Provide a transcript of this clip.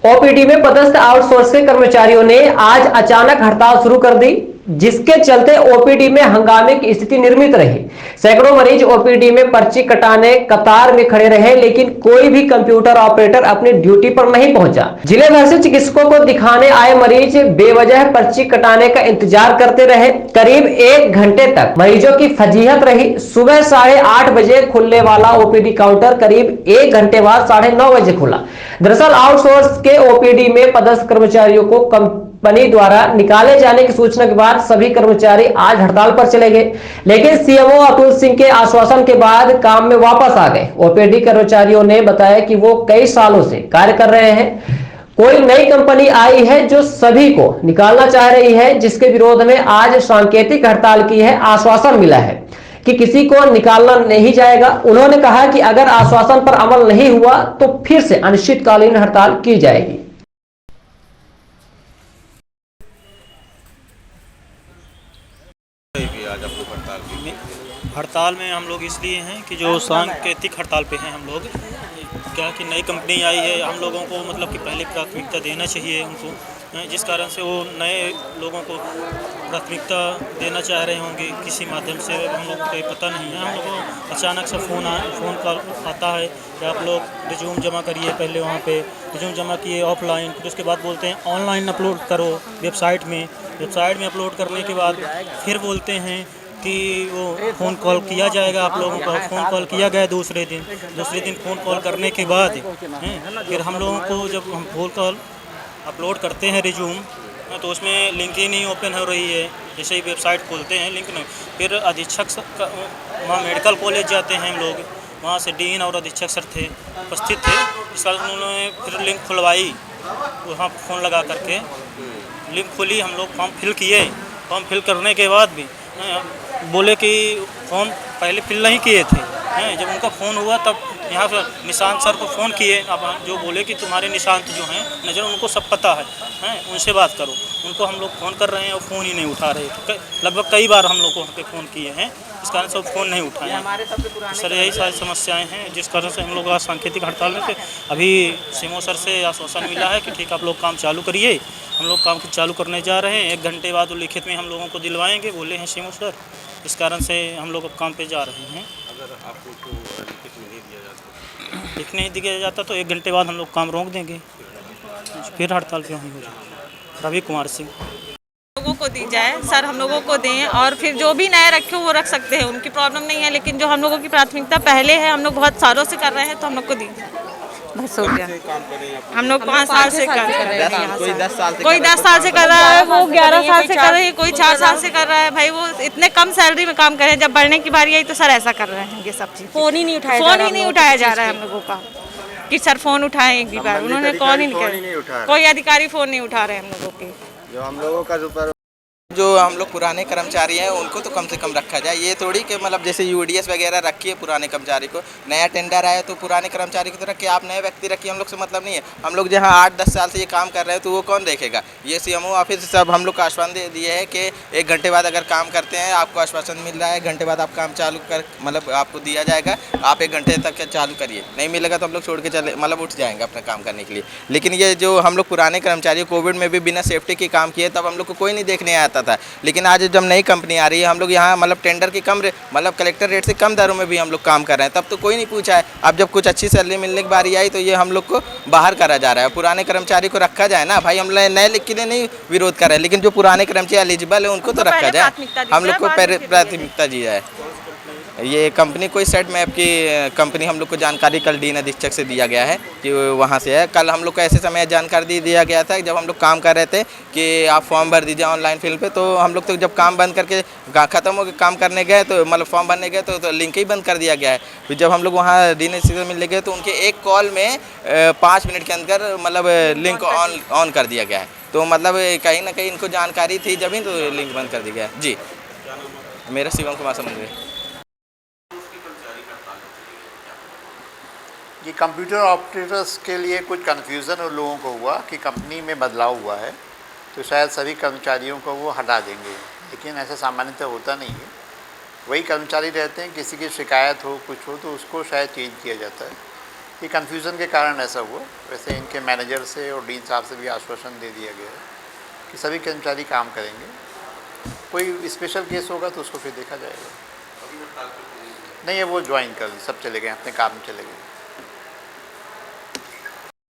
OPD में पदस्थ outsource के कर्मचारियों ने आज अचानक हड़ताल शुरू कर दी, जिसके चलते ओपीडी में हंगामे की स्थिति निर्मित रही। सैकड़ों मरीज ओपीडी में पर्ची कटाने कतार में खड़े रहे, लेकिन कोई भी कंप्यूटर ऑपरेटर अपनी ड्यूटी पर नहीं पहुंचा। जिले भर से चिकित्सकों को दिखाने आए मरीज बेवजह पर्ची कटाने का इंतजार करते रहे। करीब 1 घंटे तक मरीजों की फजीहत रही। सुबह 8:30 बजे खुलने वाला ओपीडी काउंटर करीब 1 घंटे बाद 9:30 बजे खुला। दरअसल आउटसोर्स के ओपीडी में पदस्थ कर्मचारियों को कंपनी द्वारा निकाले जाने की सूचना के बाद सभी कर्मचारी आज हड़ताल पर चले गए, लेकिन सीएमओ अतुल सिंह के आश्वासन के बाद काम में वापस आ गए। ओपीडी कर्मचारियों ने बताया कि वो कई सालों से कार्य कर रहे हैं। कोई नई कंपनी आई है जो सभी को निकालना चाह रही है, जिसके विरोध में आज सांकेतिक हड़ताल की है। आश्वासन मिला है कि किसी को निकालना नहीं जाएगा। उन्होंने कहा कि अगर आश्वासन पर अमल नहीं हुआ तो फिर से अनिश्चितकालीन हड़ताल की जाएगी। आज आप लोग हड़ताल में हम लोग इसलिए हैं कि जो सांकेतिक हड़ताल पे हैं हम लोग, क्या कि नई कंपनी आई है, हम लोगों को मतलब कि पहले प्राथमिकता देना चाहिए उनको, जिस कारण से वो नए लोगों को प्राथमिकता देना चाह रहे होंगे किसी माध्यम से। हम लोगों को पता नहीं है, हम लोगों को अचानक से फ़ोन कॉल आता है कि आप लोग रिज्यूम जमा करिए। पहले वहाँ पे रिज्यूम जमा किए ऑफलाइन, फिर उसके बाद बोलते हैं ऑनलाइन अपलोड करो वेबसाइट में अपलोड करने के बाद फिर बोलते हैं कि वो फ़ोन कॉल किया जाएगा आप लोगों का। फ़ोन कॉल किया गया दूसरे दिन फ़ोन कॉल करने के बाद फिर हम लोगों को जब हम फ़ोन कॉल अपलोड करते हैं रिज्यूम, तो उसमें लिंक ही नहीं ओपन हो रही है। जैसे ही वेबसाइट खोलते हैं लिंक नहीं। फिर अधीक्षक वहाँ मेडिकल कॉलेज जाते हैं हम लोग, वहाँ से डीन और अधीक्षक सर थे उपस्थित थे। इस कारण उन्होंने फिर लिंक खुलवाई, वहाँ फ़ोन लगा करके लिंक खोली, हम लोग फॉर्म फिल किए। फॉर्म फिल करने के बाद भी बोले कि फॉर्म पहले फिल नहीं किए थे। जब उनका फ़ोन हुआ तब यहाँ पर निशांत सर को फ़ोन किए। अब जो बोले कि तुम्हारे निशांत जो हैं नज़र, उनको सब पता है, उनसे बात करो। उनको हम लोग फ़ोन कर रहे हैं और फ़ोन ही नहीं उठा रहे थे। लगभग कई बार हम लोग को वहाँ पे फ़ोन किए हैं, इस कारण से वो फ़ोन नहीं उठाए हैं। सर यही सारी समस्याएं हैं जिस कारण से हम लोग आज सांकेतिक हड़ताल में थे। अभी सीएमओ सर से आश्वासन मिला है कि ठीक आप लोग काम चालू करिए। हम लोग काम चालू करने जा रहे हैं। 1 घंटे बाद वो लिखित में हम लोगों को दिलवाएंगे बोले हैं सीएमओ सर। इस कारण से हम लोग अब काम पे जा रहे हैं। अगर आपको लिख नहीं दिया जाता तो 1 घंटे बाद हम लोग काम रोक देंगे, फिर हड़ताल पे हो जाए। रवि कुमार सिंह। लोगों को दी जाए सर, हम लोगों को दें, और फिर जो भी नए रखे हो वो रख सकते हैं, उनकी प्रॉब्लम नहीं है। लेकिन जो हम लोगों की प्राथमिकता पहले है, हम लोग बहुत सालों से कर रहे हैं, तो हम लोग को दीजिए। बस हो गया। हम लोग 5 साल से कर रहे हैं। कोई 10 साल से कोई 10 साल से कर रहा है, वो 11 साल से कर रही है, कोई 4 साल से कर रहा है। भाई वो इतने कम सैलरी में काम कर रहे हैं, जब बढ़ने की बारी आई तो सर ऐसा कर रहे हैं। ये सब चीज़ फ़ोन ही नहीं उठाया जा रहा है हम लोगों का कि सर फ़ोन उठाएं एक भी बार। उन्होंने कॉल ही नहीं किया, कोई अधिकारी फ़ोन नहीं उठा रहे हम लोगों के। जो हम लोगों का जो हम लोग पुराने कर्मचारी हैं उनको तो कम से कम रखा जाए। ये थोड़ी कि मतलब जैसे यूडीएस वगैरह रखिए पुराने कर्मचारी को, नया टेंडर आया तो पुराने कर्मचारी की तरह कि आप नए व्यक्ति रखिए, हम लोग से मतलब नहीं है। हम लोग जहाँ 8-10 साल से ये काम कर रहे हैं तो वो कौन देखेगा। ये सीएमओ ऑफिस सब हम लोग को आश्वासन दे दिए है कि 1 घंटे बाद अगर काम करते हैं आपको आश्वासन मिल रहा है, 1 घंटे बाद आप काम चालू कर मतलब आपको दिया जाएगा, आप 1 घंटे तक चालू करिए, नहीं मिलेगा तो हम लोग छोड़ के चले मतलब उठ जाएंगे अपना काम करने के लिए। लेकिन ये जो हम लोग पुराने कर्मचारी कोविड में भी बिना सेफ्टी के काम किए, तब हम लोग को कोई नहीं देखने आता था। लेकिन आज जब नई कंपनी आ रही है, हम लोग यहाँ मतलब टेंडर की कम मतलब कलेक्टर रेट से कम दरों में भी हम लोग काम कर रहे हैं, तब तो कोई नहीं पूछा है। अब जब कुछ अच्छी सैलरी मिलने की बारी आई तो ये हम लोग को बाहर करा जा रहा है। पुराने कर्मचारी को रखा जाए ना भाई, हम नए लिख के लिए नहीं विरोध कर रहे हैं, लेकिन जो पुराने कर्मचारी एलिजिबल है उनको तो रखा जाए, हम लोग को प्राथमिकता दी जाए। ये कंपनी कोई सेट मैप की कंपनी हम लोग को जानकारी कल डीन अधीक्षक से दिया गया है कि वहाँ से है। कल हम लोग को ऐसे समय जानकारी दिया गया था जब हम लोग काम कर रहे थे कि आप फॉर्म भर दीजिए ऑनलाइन फिल पे, तो हम लोग तो जब काम बंद करके ख़त्म हो गया काम करने गए तो मतलब फॉर्म भरने गए तो लिंक ही बंद कर दिया गया है। फिर जब हम लोग वहाँ डीन अधीक्षक से मिलने गए तो उनके एक कॉल में 5 मिनट के अंदर मतलब लिंक ऑन कर दिया गया है। तो मतलब कहीं ना कहीं इनको जानकारी थी जब ही तो लिंक बंद कर दिया गया है। जी, मेरा शिवम कुमार समुद्री। ये कंप्यूटर ऑपरेटर्स के लिए कुछ कन्फ्यूज़न उन लोगों को हुआ कि कंपनी में बदलाव हुआ है तो शायद सभी कर्मचारियों को वो हटा देंगे, लेकिन ऐसा सामान्यतः होता नहीं है। वही कर्मचारी रहते हैं, किसी की शिकायत हो कुछ हो तो उसको शायद चेंज किया जाता है। ये कन्फ्यूज़न के कारण ऐसा हुआ। वैसे इनके मैनेजर से और डीन साहब से भी आश्वासन दे दिया गया है कि सभी कर्मचारी काम करेंगे। कोई स्पेशल केस होगा तो उसको फिर देखा जाएगा। नहीं है, वो ज्वाइन कर सब चले गए, अपने काम में चले गए।